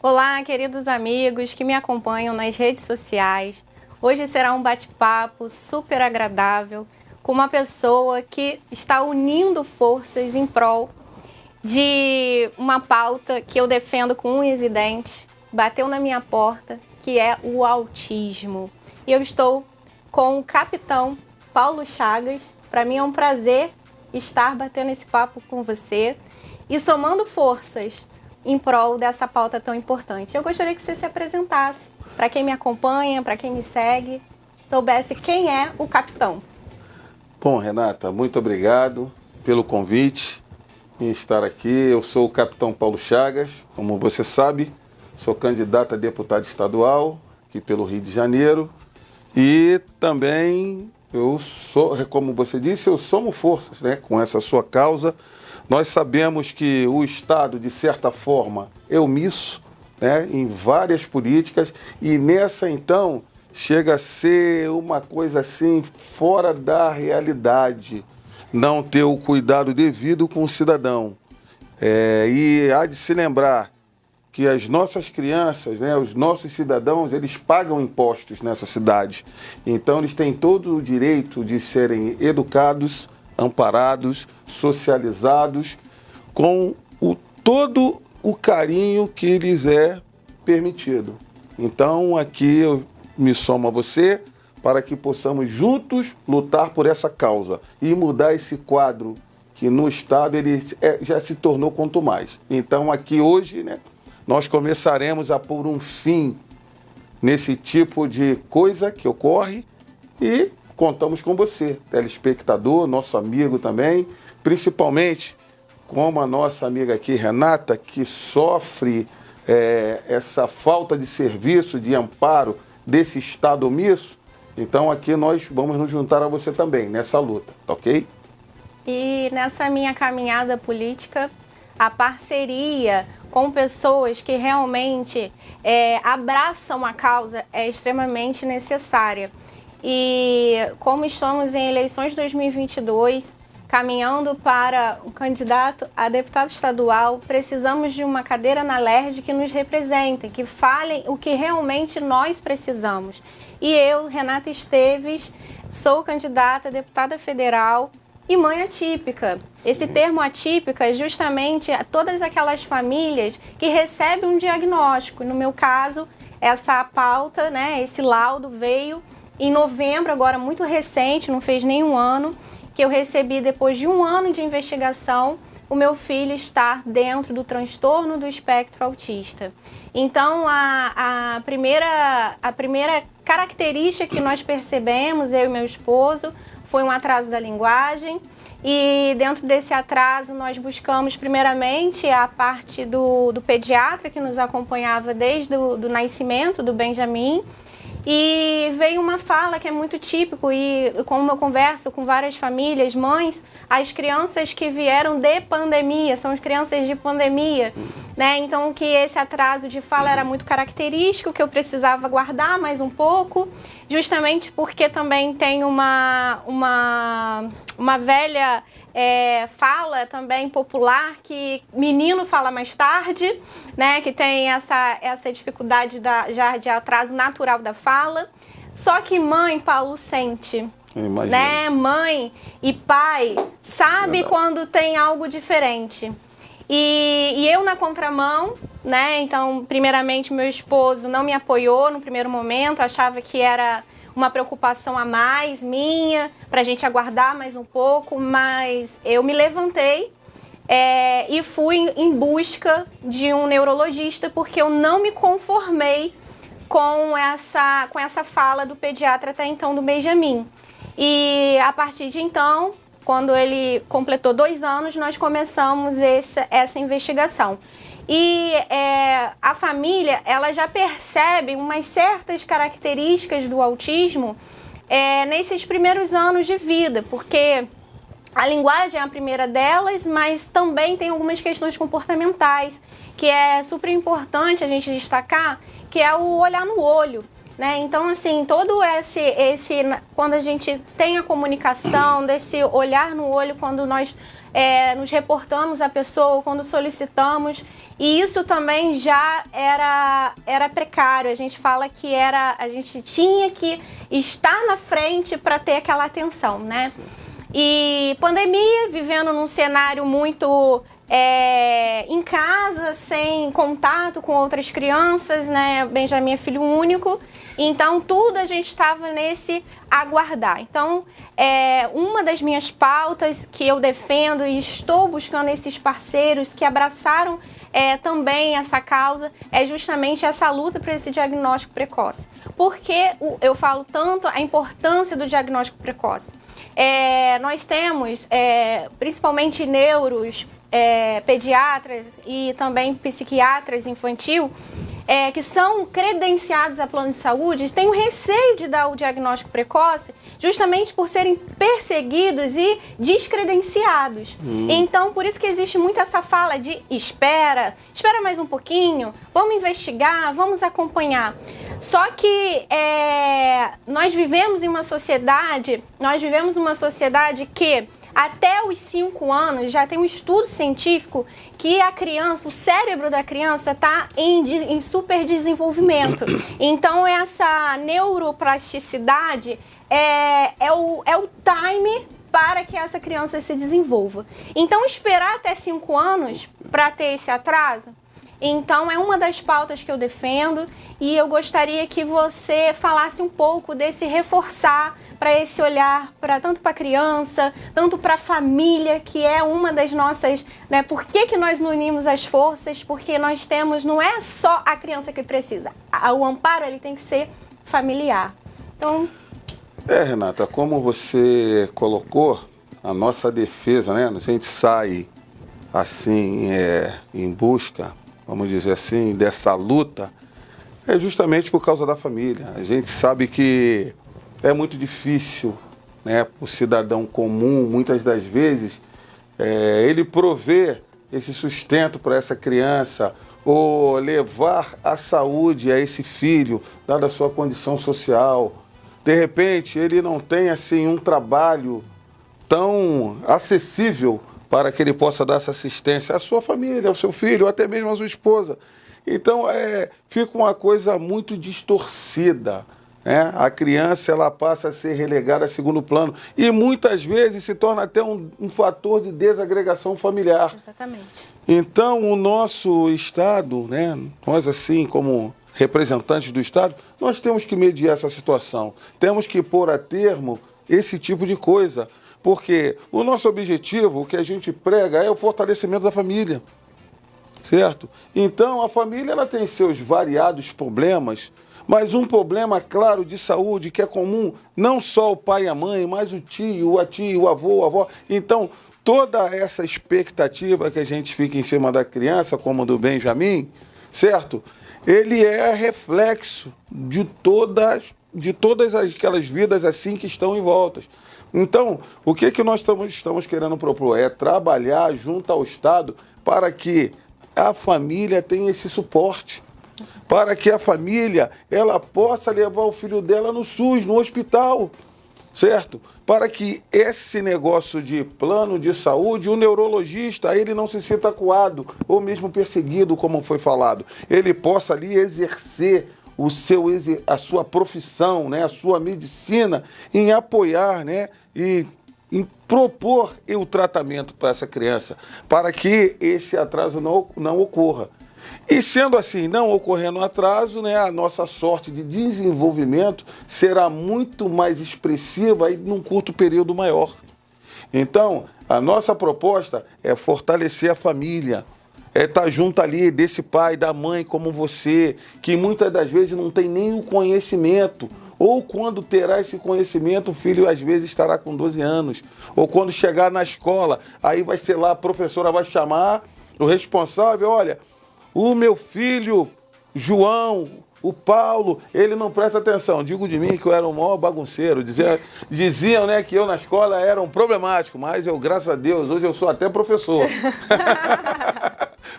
Olá, queridos amigos que me acompanham nas redes sociais. Hoje será um bate-papo super agradável com uma pessoa que está unindo forças em prol de uma pauta que eu defendo com unhas e dentes, bateu na minha porta, que é o autismo. E eu estou com o capitão Paulo Chagas. Para mim é um prazer estar batendo esse papo com você e somando forças em prol dessa pauta tão importante. Eu gostaria que você se apresentasse, para quem me acompanha, para quem me segue, soubesse quem é o capitão. Bom, Renata, muito obrigado pelo convite em estar aqui. Eu sou o capitão Paulo Chagas, como você sabe, sou candidato a deputado estadual aqui pelo Rio de Janeiro e também eu sou, como você disse, eu somo forças, né, com essa sua causa. Nós sabemos que o Estado, de certa forma, é omisso, né, em várias políticas e nessa, então, chega a ser uma coisa assim fora da realidade, não ter o cuidado devido com o cidadão. E há de se lembrar que as nossas crianças, né, os nossos cidadãos, eles pagam impostos nessa cidade. Então, eles têm todo o direito de serem educados, amparados, socializados, com todo o carinho que lhes é permitido. Então, aqui eu me somo a você para que possamos juntos lutar por essa causa e mudar esse quadro que no Estado ele já se tornou quanto mais. Então, aqui hoje, né, nós começaremos a pôr um fim nesse tipo de coisa que ocorre e contamos com você, telespectador, nosso amigo também, principalmente como a nossa amiga aqui, Renata, que sofre essa falta de serviço, de amparo desse Estado omisso. Então aqui nós vamos nos juntar a você também nessa luta, tá ok? E nessa minha caminhada política, a parceria com pessoas que realmente abraçam a causa é extremamente necessária. E como estamos em eleições 2022, caminhando para um candidato a deputado estadual, precisamos de uma cadeira na LERJ que nos represente, que falem o que realmente nós precisamos. E eu, Renata Esteves, sou candidata a deputada federal e mãe atípica. Sim. Esse termo atípica é justamente a todas aquelas famílias que recebem um diagnóstico. No meu caso, essa pauta, né, esse laudo veio em novembro, agora muito recente, não fez nem um ano, que eu recebi depois de um ano de investigação, o meu filho estar dentro do transtorno do espectro autista. Então, a primeira característica que nós percebemos, eu e meu esposo, foi um atraso da linguagem. E dentro desse atraso nós buscamos primeiramente a parte do pediatra que nos acompanhava desde o nascimento do Benjamin. E veio uma fala que é muito típico e como eu converso com várias famílias, mães, as crianças que vieram de pandemia, são as crianças de pandemia, né? Então que esse atraso de fala era muito característico, que eu precisava guardar mais um pouco, justamente porque também tem uma velha fala também popular que menino fala mais tarde, né? Que tem essa dificuldade já de atraso natural da fala. Só que mãe, Paulo, sente. Né? Mãe e pai sabe quando tem algo diferente. E eu na contramão, né? Então, primeiramente, meu esposo não me apoiou no primeiro momento, achava que era uma preocupação a mais minha, para a gente aguardar mais um pouco, mas eu me levantei e fui em busca de um neurologista, porque eu não me conformei com essa fala do pediatra até então, do Benjamin. E a partir de então, quando ele completou 2 anos, nós começamos essa investigação. E a família, ela já percebe umas certas características do autismo nesses primeiros anos de vida, porque a linguagem é a primeira delas, mas também tem algumas questões comportamentais, que é super importante a gente destacar, que é o olhar no olho. Né? Então, assim, todo quando a gente tem a comunicação, desse olhar no olho, quando nós nos reportamos à pessoa, quando solicitamos, E isso também já era precário. A gente fala que a gente tinha que estar na frente para ter aquela atenção, né? Sim. E pandemia, vivendo num cenário muito em casa, sem contato com outras crianças, né? Benjamin é filho único, então tudo a gente estava nesse aguardar. Então, uma das minhas pautas que eu defendo e estou buscando esses parceiros que abraçaram também essa causa é justamente essa luta para esse diagnóstico precoce. Porque eu falo tanto a importância do diagnóstico precoce. Nós temos, principalmente neuros, pediatras e também psiquiatras infantil, que são credenciados a plano de saúde, têm o receio de dar o diagnóstico precoce justamente por serem perseguidos e descredenciados. Então, por isso que existe muito essa fala de espera mais um pouquinho, vamos investigar, vamos acompanhar. Só que nós vivemos uma sociedade que até os 5 anos já tem um estudo científico que a criança, o cérebro da criança está em super desenvolvimento. Então essa neuroplasticidade é o time para que essa criança se desenvolva. Então esperar até 5 anos para ter esse atraso, então é uma das pautas que eu defendo e eu gostaria que você falasse um pouco desse reforçar para esse olhar tanto para a criança, tanto para a família, que é uma das nossas, né? Por que nós não unimos as forças? Porque nós temos, não é só a criança que precisa, o amparo ele tem que ser familiar. Então... Renata, como você colocou, a nossa defesa, né? A gente sai assim em busca, vamos dizer assim, dessa luta, é justamente por causa da família. A gente sabe que é muito difícil, né, o cidadão comum, muitas das vezes, ele prover esse sustento para essa criança ou levar a saúde a esse filho, dada a sua condição social. De repente, ele não tem assim, um trabalho tão acessível para que ele possa dar essa assistência à sua família, ao seu filho, ou até mesmo à sua esposa. Então, fica uma coisa muito distorcida. A criança ela passa a ser relegada a segundo plano e muitas vezes se torna até um fator de desagregação familiar. Exatamente. Então, o nosso Estado, né, nós assim como representantes do Estado, nós temos que mediar essa situação. Temos que pôr a termo esse tipo de coisa, porque o nosso objetivo, o que a gente prega, é o fortalecimento da família, certo? Então, a família ela tem seus variados problemas, mas um problema, claro, de saúde, que é comum, não só o pai e a mãe, mas o tio, a tia, o avô, a avó. Então, toda essa expectativa que a gente fica em cima da criança, como do Benjamin, certo? Ele é reflexo de todas aquelas vidas assim que estão em volta. Então, o que nós estamos querendo propor? É trabalhar junto ao Estado para que a família tenha esse suporte. Para que a família ela possa levar o filho dela no SUS, no hospital, certo? Para que esse negócio de plano de saúde, o neurologista, ele não se sinta acuado ou mesmo perseguido, como foi falado. Ele possa ali exercer a sua profissão, né? A sua medicina, em apoiar, né? E em propor o tratamento para essa criança, para que esse atraso não ocorra. E sendo assim, não ocorrendo atraso, né, a nossa sorte de desenvolvimento será muito mais expressiva e num curto período maior. Então, a nossa proposta é fortalecer a família, estar junto ali desse pai, da mãe como você, que muitas das vezes não tem nem o conhecimento, ou quando terá esse conhecimento, o filho às vezes estará com 12 anos, ou quando chegar na escola, aí vai ser lá, a professora vai chamar o responsável, olha, o meu filho, João, o Paulo, ele não presta atenção. Digo de mim que eu era um maior bagunceiro. Diziam, né, que eu na escola era um problemático, mas eu, graças a Deus, hoje eu sou até professor.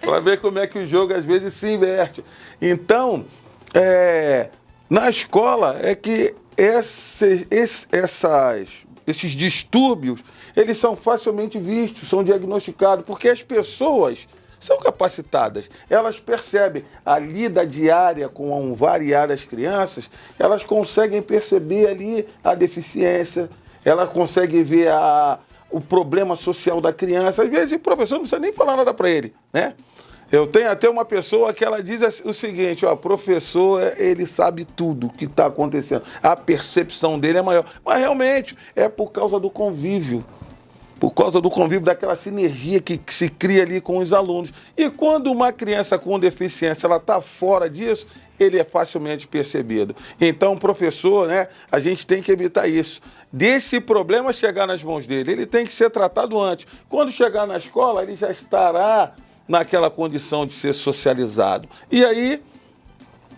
Para ver como é que o jogo às vezes se inverte. Então, na escola é que esses distúrbios, eles são facilmente vistos, são diagnosticados, porque as pessoas são capacitadas. Elas percebem a lida diária com variadas crianças, elas conseguem perceber ali a deficiência, elas conseguem ver o problema social da criança. Às vezes o professor não precisa nem falar nada para ele, né? Eu tenho até uma pessoa que ela diz o seguinte, ó, professor, ele sabe tudo o que está acontecendo, a percepção dele é maior. Mas realmente é por causa do convívio, daquela sinergia que se cria ali com os alunos. E quando uma criança com deficiência ela está fora disso, ele é facilmente percebido. Então, o professor, né, a gente tem que evitar isso. Desse problema chegar nas mãos dele, ele tem que ser tratado antes. Quando chegar na escola, ele já estará naquela condição de ser socializado. E aí,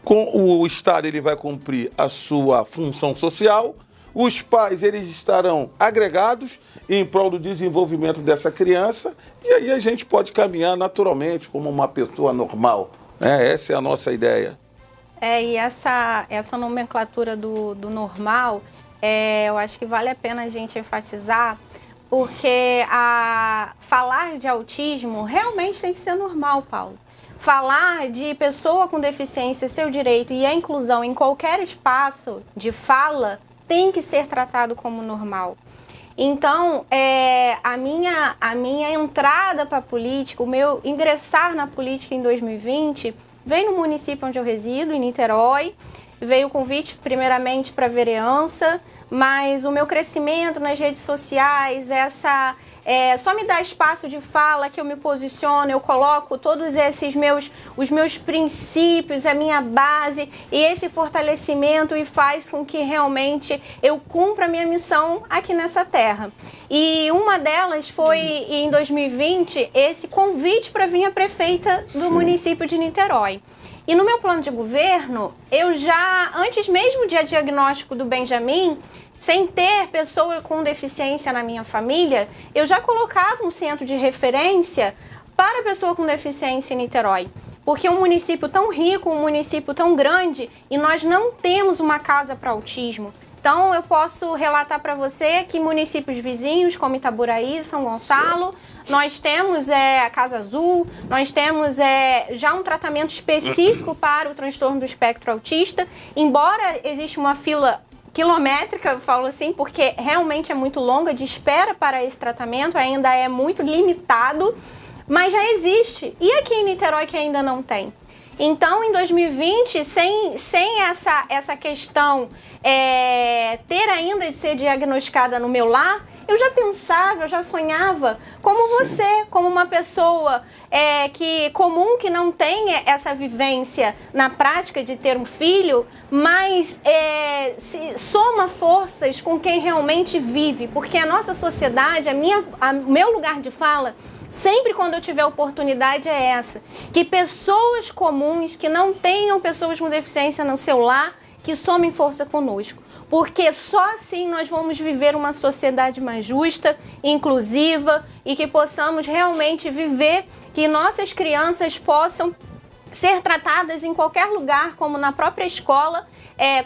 com o Estado, ele vai cumprir a sua função social, os pais eles estarão agregados em prol do desenvolvimento dessa criança, e aí a gente pode caminhar naturalmente como uma pessoa normal, né? Essa é a nossa ideia. E essa nomenclatura do normal, eu acho que vale a pena a gente enfatizar, porque falar de autismo realmente tem que ser normal, Paulo. Falar de pessoa com deficiência, seu direito e a inclusão em qualquer espaço de fala tem que ser tratado como normal. Então, a minha entrada para a política, o meu ingressar na política em 2020, veio no município onde eu resido, em Niterói, veio o convite primeiramente para a vereança, mas o meu crescimento nas redes sociais, só me dá espaço de fala, que eu me posiciono, eu coloco todos os meus princípios, a minha base e esse fortalecimento e faz com que realmente eu cumpra a minha missão aqui nessa terra. E uma delas foi, em 2020, esse convite para vir a prefeita do município de Niterói. E no meu plano de governo, eu já, antes mesmo de diagnóstico do Benjamin, sem ter pessoa com deficiência na minha família, eu já colocava um centro de referência para pessoa com deficiência em Niterói. Porque um município tão rico, um município tão grande, e nós não temos uma casa para autismo. Então, eu posso relatar para você que municípios vizinhos, como Itaburaí, São Gonçalo, nós temos a Casa Azul, nós temos já um tratamento específico para o transtorno do espectro autista, embora exista uma fila quilométrica, eu falo assim, porque realmente é muito longa de espera para esse tratamento, ainda é muito limitado, mas já existe. E aqui em Niterói que ainda não tem? Então, em 2020, sem essa questão ter ainda de ser diagnosticada no meu lar, eu já pensava, eu já sonhava como você, como uma pessoa comum, que não tem essa vivência na prática de ter um filho, mas soma forças com quem realmente vive, porque a nossa sociedade, o meu lugar de fala, sempre quando eu tiver oportunidade é essa, que pessoas comuns, que não tenham pessoas com deficiência no seu lar, que somem força conosco. Porque só assim nós vamos viver uma sociedade mais justa, inclusiva e que possamos realmente viver, que nossas crianças possam ser tratadas em qualquer lugar, como na própria escola,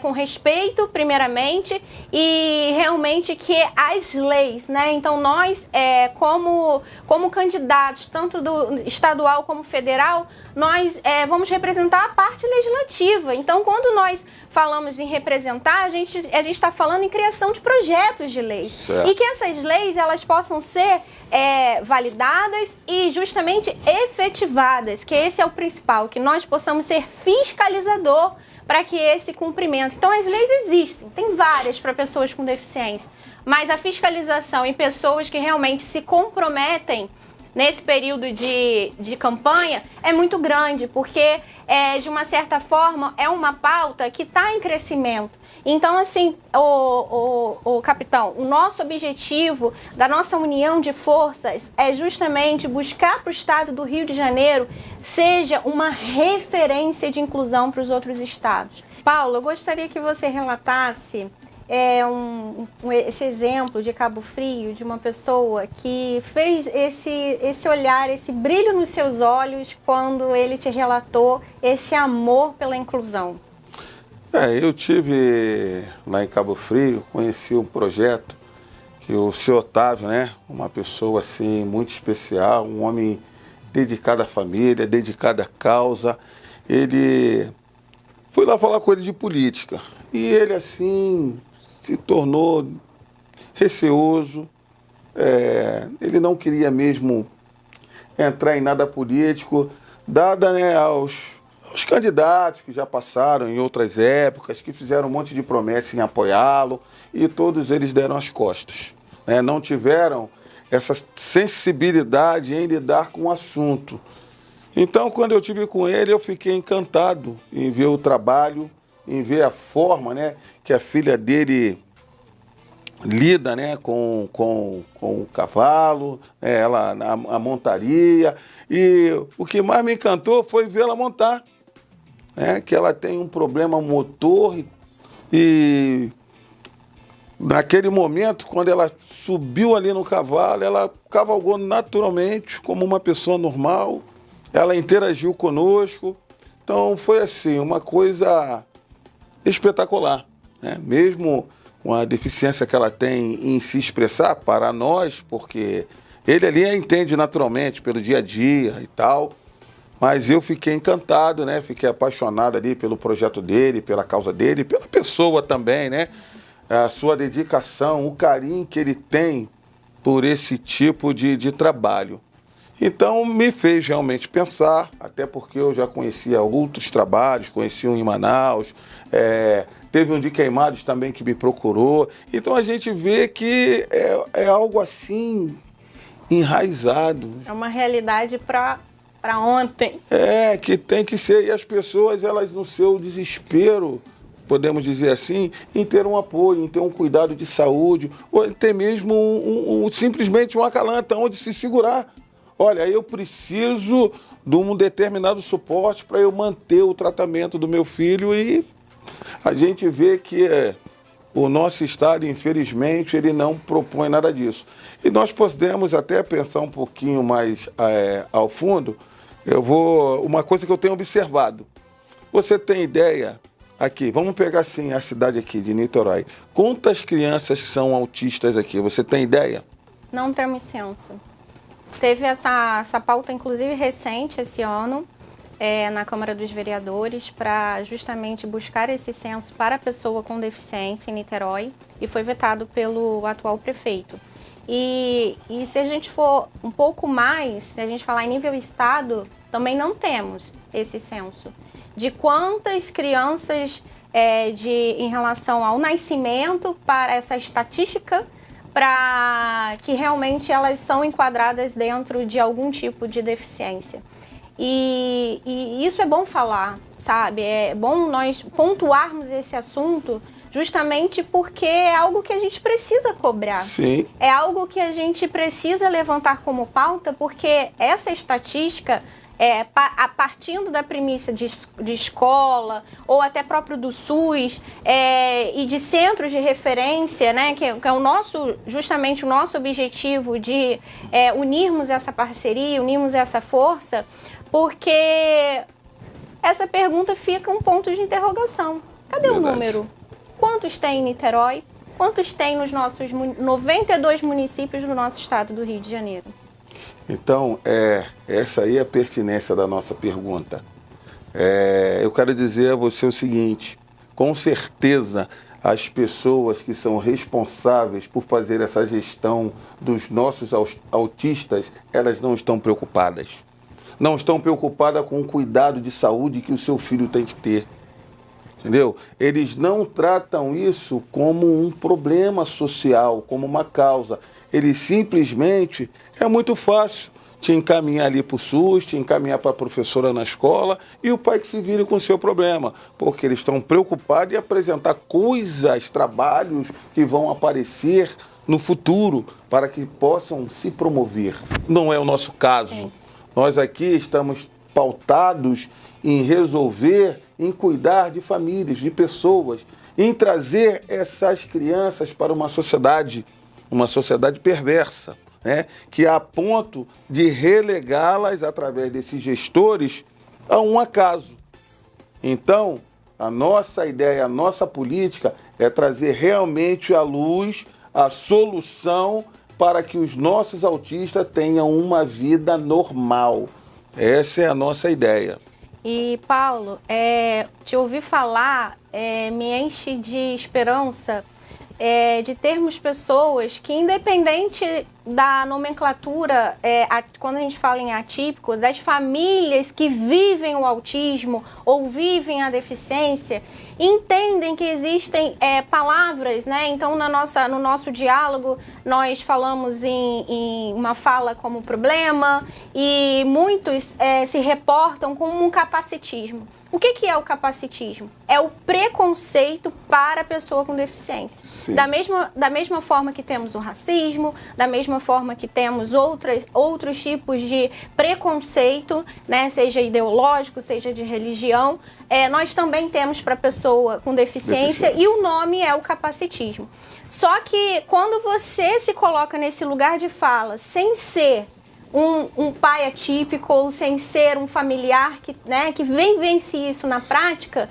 com respeito, primeiramente, e realmente que as leis, né? Então nós, como candidatos, tanto do estadual como federal, nós vamos representar a parte legislativa. Então, quando nós falamos em representar, a gente está falando em criação de projetos de leis. Certo. E que essas leis elas possam ser validadas e justamente efetivadas, que esse é o principal, que nós possamos ser fiscalizador para que esse cumprimento. Então, as leis existem, tem várias para pessoas com deficiência, mas a fiscalização em pessoas que realmente se comprometem nesse período de campanha é muito grande, porque, de uma certa forma, é uma pauta que está em crescimento. Então, assim, o capitão, o nosso objetivo da nossa união de forças é justamente buscar para o estado do Rio de Janeiro seja uma referência de inclusão para os outros estados. Paulo, eu gostaria que você relatasse esse exemplo de Cabo Frio, de uma pessoa que fez esse olhar, esse brilho nos seus olhos quando ele te relatou esse amor pela inclusão. Eu tive lá em Cabo Frio, conheci um projeto que o seu Otávio, né, uma pessoa assim muito especial, um homem dedicado à família, dedicado à causa. Fui lá falar com ele de política e ele assim se tornou receoso, ele não queria mesmo entrar em nada político, dada, né, aos candidatos que já passaram em outras épocas, que fizeram um monte de promessas em apoiá-lo, e todos eles deram as costas, né? Não tiveram essa sensibilidade em lidar com o assunto. Então, quando eu estive com ele, eu fiquei encantado em ver o trabalho, em ver a forma, né, que a filha dele lida, né, com o cavalo, a montaria. E o que mais me encantou foi vê-la montar, né, que ela tem um problema motor e naquele momento, quando ela subiu ali no cavalo, ela cavalgou naturalmente como uma pessoa normal, ela interagiu conosco. Então foi assim, uma coisa espetacular, né? Mesmo com a deficiência que ela tem em se expressar para nós, porque ele ali a entende naturalmente pelo dia a dia e tal, mas eu fiquei encantado, né? Fiquei apaixonado ali pelo projeto dele, pela causa dele, pela pessoa também, né? A sua dedicação, o carinho que ele tem por esse tipo de trabalho. Então me fez realmente pensar, até porque eu já conhecia outros trabalhos, conheci um em Manaus, teve um de Queimados também que me procurou. Então a gente vê que é algo assim enraizado. É uma realidade para ontem. Que tem que ser, e as pessoas, elas no seu desespero, podemos dizer assim, em ter um apoio, em ter um cuidado de saúde, ou até mesmo simplesmente uma acalanta onde se segurar. Olha, eu preciso de um determinado suporte para eu manter o tratamento do meu filho, e a gente vê que o nosso estado, infelizmente, ele não propõe nada disso. E nós podemos até pensar um pouquinho mais ao fundo. Uma coisa que eu tenho observado. Você tem ideia aqui, vamos pegar assim a cidade aqui de Niterói. Quantas crianças são autistas aqui? Você tem ideia? Não temos censo. Teve essa pauta, inclusive, recente esse ano, na Câmara dos Vereadores, para justamente buscar esse censo para a pessoa com deficiência em Niterói, e foi vetado pelo atual prefeito. E se a gente for um pouco mais, se a gente falar em nível estado, também não temos esse censo. De quantas crianças em relação ao nascimento, para essa estatística, para que realmente elas são enquadradas dentro de algum tipo de deficiência. E isso é bom falar, sabe? É bom nós pontuarmos esse assunto justamente porque é algo que a gente precisa cobrar. Sim. É algo que a gente precisa levantar como pauta, porque essa estatística, partindo da premissa de escola, ou até próprio do SUS, e de centros de referência, né, que é justamente o nosso objetivo de unirmos essa parceria, unirmos essa força, porque essa pergunta fica um ponto de interrogação. Cadê o número? Quantos tem em Niterói? Quantos tem nos nossos 92 municípios do nosso estado do Rio de Janeiro? Então, essa aí é a pertinência da nossa pergunta. Eu quero dizer a você o seguinte: com certeza as pessoas que são responsáveis por fazer essa gestão dos nossos autistas, elas não estão preocupadas. Não estão preocupadas com o cuidado de saúde que o seu filho tem que ter. Entendeu? Eles não tratam isso como um problema social, como uma causa. Eles simplesmente, é muito fácil te encaminhar ali para o SUS, te encaminhar para a professora na escola, e o pai que se vire com o seu problema, porque eles estão preocupados em apresentar coisas, trabalhos que vão aparecer no futuro para que possam se promover. Não é o nosso caso. Sim. Nós aqui estamos pautados em resolver, em cuidar de famílias, de pessoas, em trazer essas crianças para uma sociedade perversa, né? Que a ponto de relegá-las, através desses gestores, a um acaso. Então, a nossa ideia, a nossa política é trazer realmente à luz a solução para que os nossos autistas tenham uma vida normal. Essa é a nossa ideia. E, Paulo, te ouvir falar me enche de esperança de termos pessoas que, independente da nomenclatura, quando a gente fala em atípico, das famílias que vivem o autismo ou vivem a deficiência, entendem que existem palavras, né? Então, no nosso diálogo, nós falamos em uma fala como problema e muitos se reportam como um capacitismo. O que é o capacitismo? É o preconceito para a pessoa com deficiência. Sim. Da mesma forma que temos o racismo, da mesma forma que temos outros tipos de preconceito, né, seja ideológico, seja de religião, nós também temos para a pessoa com deficiência e o nome é o capacitismo. Só que quando você se coloca nesse lugar de fala, sem ser um pai atípico ou sem ser um familiar que vence isso na prática,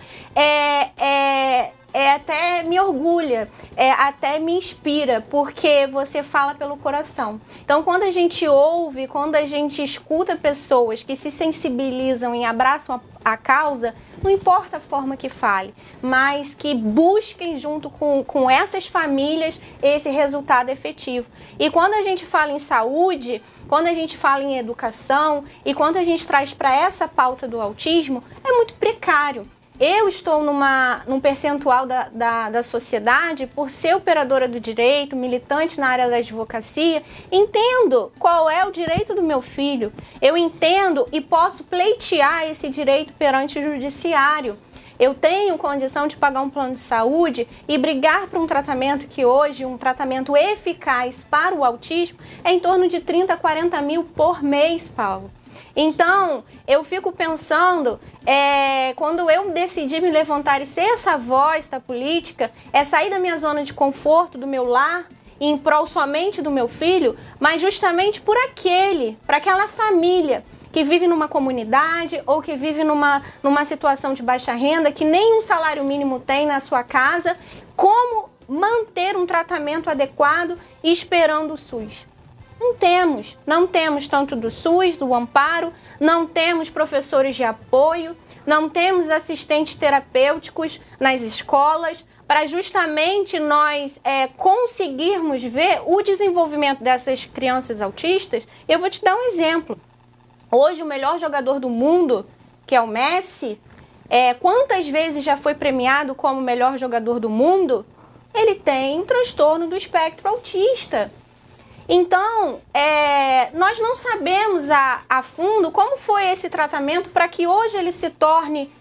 até me orgulha, até me inspira, porque você fala pelo coração. Então, quando a gente ouve, quando a gente escuta pessoas que se sensibilizam e abraçam a causa, não importa a forma que fale, mas que busquem junto com essas famílias esse resultado efetivo. E quando a gente fala em saúde, quando a gente fala em educação e quando a gente traz para essa pauta do autismo, é muito precário. Eu estou num percentual da sociedade, por ser operadora do direito, militante na área da advocacia, entendo qual é o direito do meu filho. Eu entendo e posso pleitear esse direito perante o judiciário. Eu tenho condição de pagar um plano de saúde e brigar por um tratamento que hoje, um tratamento eficaz para o autismo, é em torno de 30 a 40 mil por mês, Paulo. Então, eu fico pensando, quando eu decidi me levantar e ser essa voz da política, sair da minha zona de conforto, do meu lar, em prol somente do meu filho, mas justamente por para aquela família que vive numa comunidade ou que vive numa situação de baixa renda, que nem um salário mínimo tem na sua casa, como manter um tratamento adequado e esperando o SUS. Não temos tanto do SUS, do amparo, não temos professores de apoio, não temos assistentes terapêuticos nas escolas, para justamente nós conseguirmos ver o desenvolvimento dessas crianças autistas. Eu vou te dar um exemplo. Hoje, o melhor jogador do mundo, que é o Messi, quantas vezes já foi premiado como o melhor jogador do mundo? Ele tem um transtorno do espectro autista. Então, nós não sabemos a fundo como foi esse tratamento para que hoje ele se torne,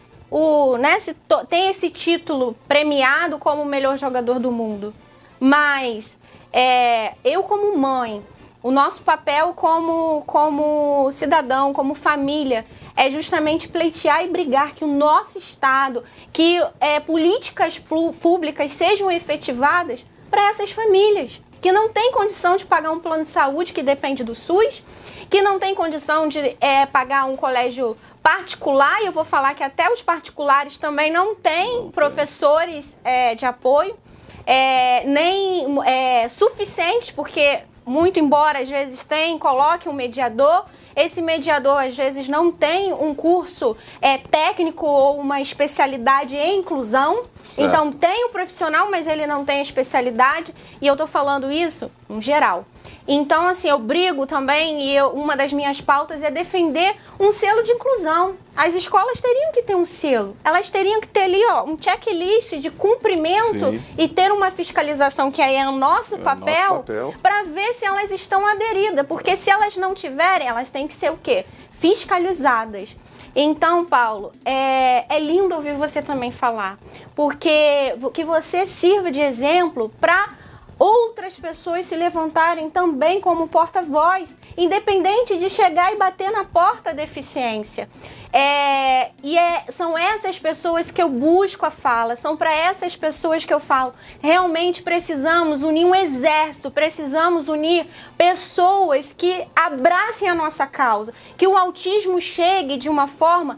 tem esse título premiado como o melhor jogador do mundo. Mas eu como mãe, o nosso papel como cidadão, como família, é justamente pleitear e brigar que o nosso Estado, que políticas públicas sejam efetivadas para essas famílias que não tem condição de pagar um plano de saúde que depende do SUS, que não tem condição de pagar um colégio particular, e eu vou falar que até os particulares também não têm professores de apoio, nem suficientes, porque muito embora às vezes coloque um mediador, esse mediador às vezes não tem um curso técnico ou uma especialidade em inclusão. Certo. Então tem o profissional, mas ele não tem a especialidade, e eu tô falando isso em geral. Então, assim, eu brigo também, e uma das minhas pautas é defender um selo de inclusão. As escolas teriam que ter um selo, elas teriam que ter ali um checklist de cumprimento. Sim. E ter uma fiscalização, que aí é o nosso papel, para ver se elas estão aderidas, porque se elas não tiverem, elas têm que ser o quê? Fiscalizadas. Então, Paulo, é lindo ouvir você também falar, porque que você sirva de exemplo para outras pessoas se levantarem também como porta-voz, independente de chegar e bater na porta da deficiência. São essas pessoas que eu busco a fala, são para essas pessoas que eu falo. Realmente precisamos unir um exército, precisamos unir pessoas que abracem a nossa causa, que o autismo chegue de uma forma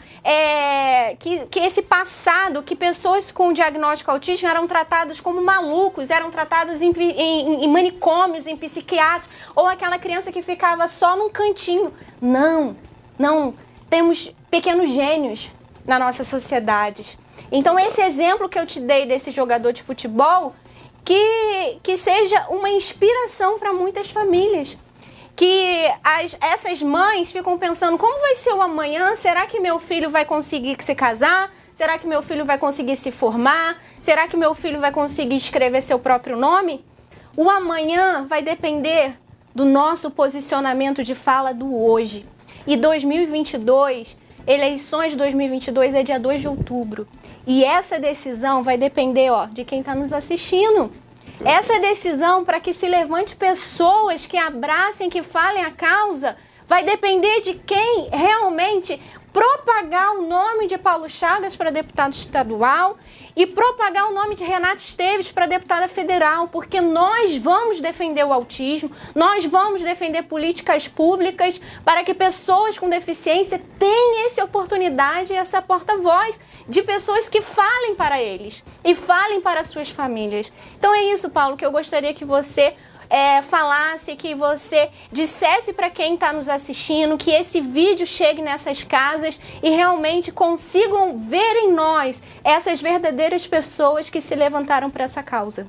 que esse passado, que pessoas com diagnóstico autista eram tratados como malucos, eram tratados em manicômios, em psiquiátricos, ou aquela criança que ficava só num cantinho. Não. temos pequenos gênios na nossa sociedade. Então, esse exemplo que eu te dei desse jogador de futebol, que seja uma inspiração para muitas famílias. Que essas mães ficam pensando, como vai ser o amanhã? Será que meu filho vai conseguir se casar? Será que meu filho vai conseguir se formar? Será que meu filho vai conseguir escrever seu próprio nome? O amanhã vai depender do nosso posicionamento de fala do hoje. E 2022, eleições de 2022 é dia 2 de outubro. E essa decisão vai depender, de quem está nos assistindo. Essa decisão para que se levante pessoas que abracem, que falem a causa, vai depender de quem realmente propagar o nome de Paulo Chagas para deputado estadual e propagar o nome de Renata Esteves para deputada federal, porque nós vamos defender o autismo, nós vamos defender políticas públicas para que pessoas com deficiência tenham essa oportunidade e essa porta-voz de pessoas que falem para eles e falem para suas famílias. Então é isso, Paulo, que eu gostaria que você falasse, que você dissesse para quem está nos assistindo, que esse vídeo chegue nessas casas e realmente consigam ver em nós essas verdadeiras pessoas que se levantaram para essa causa.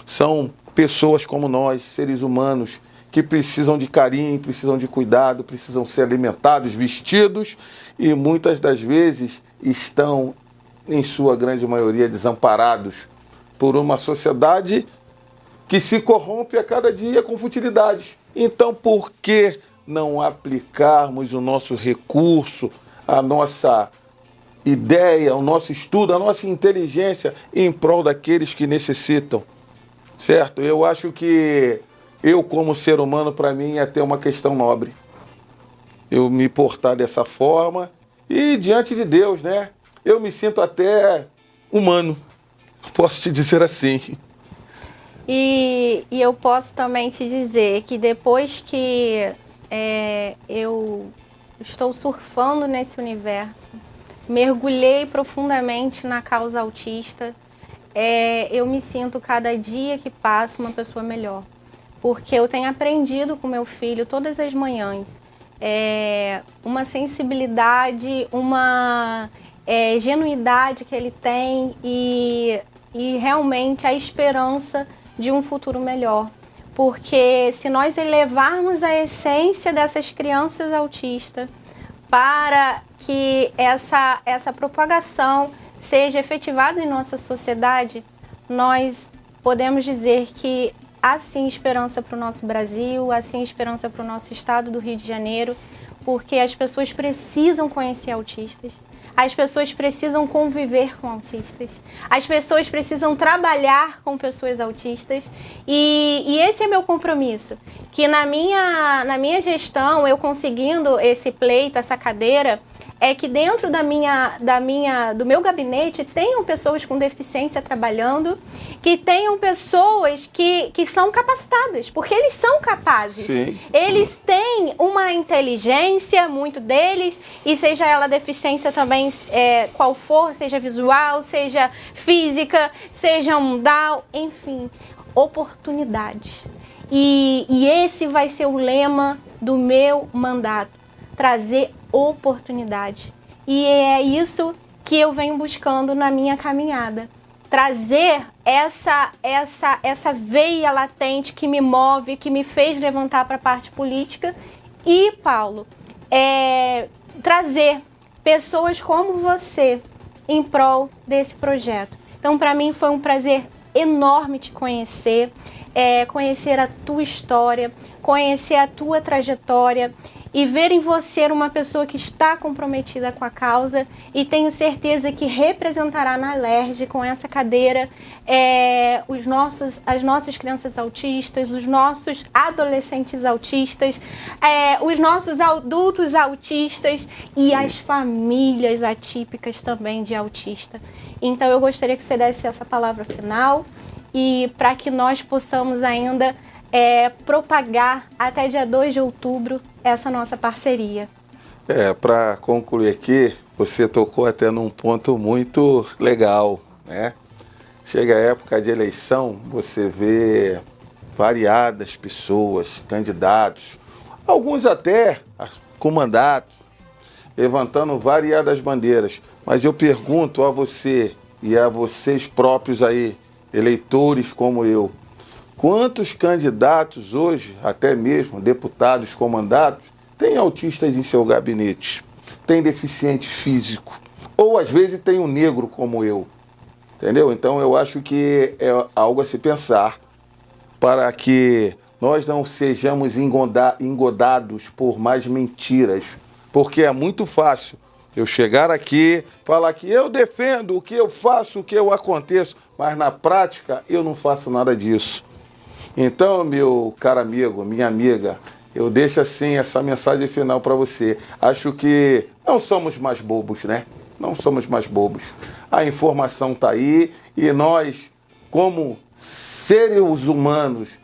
São pessoas como nós, seres humanos, que precisam de carinho, precisam de cuidado, precisam ser alimentados, vestidos e muitas das vezes estão, em sua grande maioria, desamparados por uma sociedade que se corrompe a cada dia com futilidades. Então, por que não aplicarmos o nosso recurso, a nossa ideia, o nosso estudo, a nossa inteligência em prol daqueles que necessitam? Certo? Eu acho que eu, como ser humano, para mim, é até uma questão nobre. Eu me portar dessa forma e diante de Deus, né? Eu me sinto até humano. Posso te dizer assim. E eu posso também te dizer que depois que eu estou surfando nesse universo, mergulhei profundamente na causa autista, eu me sinto cada dia que passa uma pessoa melhor. Porque eu tenho aprendido com meu filho todas as manhãs uma sensibilidade, uma genuidade que ele tem e realmente a esperança de um futuro melhor. Porque se nós elevarmos a essência dessas crianças autistas para que essa propagação seja efetivada em nossa sociedade, nós podemos dizer que há sim esperança para o nosso Brasil, há sim esperança para o nosso estado do Rio de Janeiro, porque as pessoas precisam conhecer autistas. As pessoas precisam conviver com autistas. As pessoas precisam trabalhar com pessoas autistas. E esse é meu compromisso. Que na minha gestão, eu conseguindo esse pleito, essa cadeira, é que dentro do meu gabinete tenham pessoas com deficiência trabalhando, que tenham pessoas que são capacitadas, porque eles são capazes. Sim. Eles têm uma inteligência, muito deles, e seja ela deficiência também, qual for, seja visual, seja física, seja um Down, enfim, oportunidade. E esse vai ser o lema do meu mandato, trazer oportunidade. E é isso que eu venho buscando na minha caminhada. Trazer essa veia latente que me move, que me fez levantar para a parte política. E, Paulo, trazer pessoas como você em prol desse projeto. Então, para mim, foi um prazer enorme te conhecer, conhecer a tua história, conhecer a tua trajetória e ver em você uma pessoa que está comprometida com a causa, e tenho certeza que representará na LERJ, com essa cadeira, as nossas crianças autistas, os nossos adolescentes autistas, os nossos adultos autistas e as famílias atípicas também de autista. Então eu gostaria que você desse essa palavra final, e para que nós possamos ainda propagar até dia 2 de outubro essa nossa parceria. Para concluir aqui, você tocou até num ponto muito legal, né? Chega a época de eleição, você vê variadas pessoas, candidatos, alguns até com mandatos, levantando variadas bandeiras. Mas eu pergunto a você e a vocês próprios aí, eleitores como eu, quantos candidatos hoje, até mesmo deputados com mandatos, têm autistas em seu gabinete? Tem deficiente físico? Ou às vezes tem um negro como eu? Entendeu? Então eu acho que é algo a se pensar para que nós não sejamos engodados por mais mentiras. Porque é muito fácil eu chegar aqui, falar que eu defendo o que eu faço, o que eu aconteço, mas na prática eu não faço nada disso. Então, meu caro amigo, minha amiga, eu deixo assim essa mensagem final para você. Acho que não somos mais bobos, né? Não somos mais bobos. A informação está aí e nós, como seres humanos,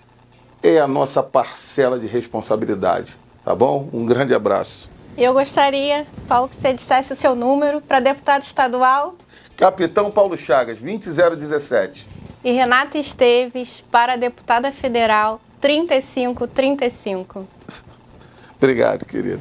é a nossa parcela de responsabilidade. Tá bom? Um grande abraço. Eu gostaria, Paulo, que você dissesse o seu número para deputado estadual. Capitão Paulo Chagas, 20017. E Renata Esteves para deputada federal, 3535. Obrigado, querido.